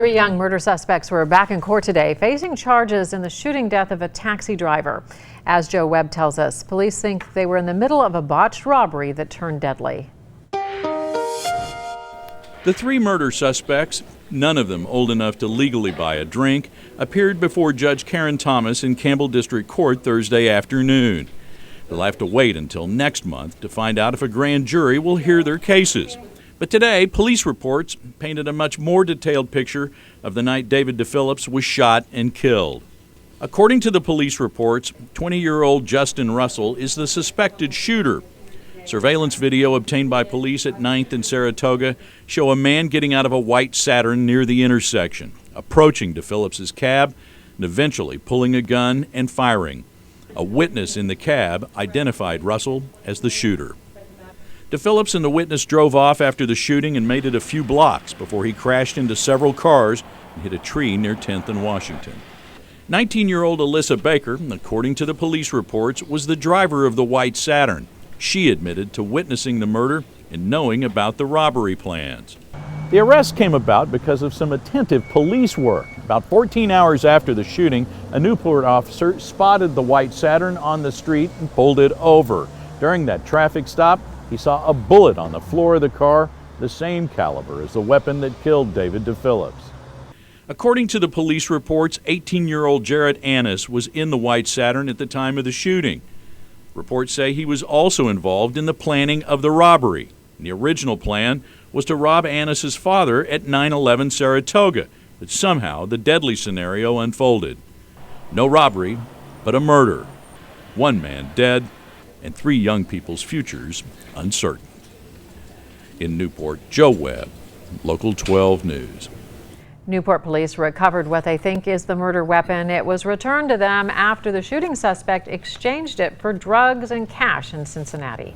Three young murder suspects were back in court today, facing charges in the shooting death of a taxi driver. As Joe Webb tells us, police think they were in the middle of a botched robbery that turned deadly. The three murder suspects, none of them old enough to legally buy a drink, appeared before Judge Karen Thomas in Campbell District Court Thursday afternoon. They'll have to wait until next month to find out if a grand jury will hear their cases. But today, police reports painted a much more detailed picture of the night David DePhillips was shot and killed. According to the police reports, 20-year-old Justin Russell is the suspected shooter. Surveillance video obtained by police at 9th and Saratoga show a man getting out of a white Saturn near the intersection, approaching DePhillips's cab, and eventually pulling a gun and firing. A witness in the cab identified Russell as the shooter. DePhillips and the witness drove off after the shooting and made it a few blocks before he crashed into several cars and hit a tree near 10th and Washington. 19-year-old Elisa Baker, according to the police reports, was the driver of the white Saturn. She admitted to witnessing the murder and knowing about the robbery plans. The arrest came about because of some attentive police work. About 14 hours after the shooting, a Newport officer spotted the white Saturn on the street and pulled it over. During that traffic stop, he saw a bullet on the floor of the car, the same caliber as the weapon that killed David DePhillips. According to the police reports, 18-year-old Jarrett Aniss was in the white Saturn at the time of the shooting. Reports say he was also involved in the planning of the robbery. The original plan was to rob Aniss's father at 911 Saratoga, but somehow the deadly scenario unfolded. No robbery, but a murder. One man dead, and three young people's futures uncertain. In Newport, Joe Webb, Local 12 News. Newport police recovered what they think is the murder weapon. It was returned to them after the shooting suspect exchanged it for drugs and cash in Cincinnati.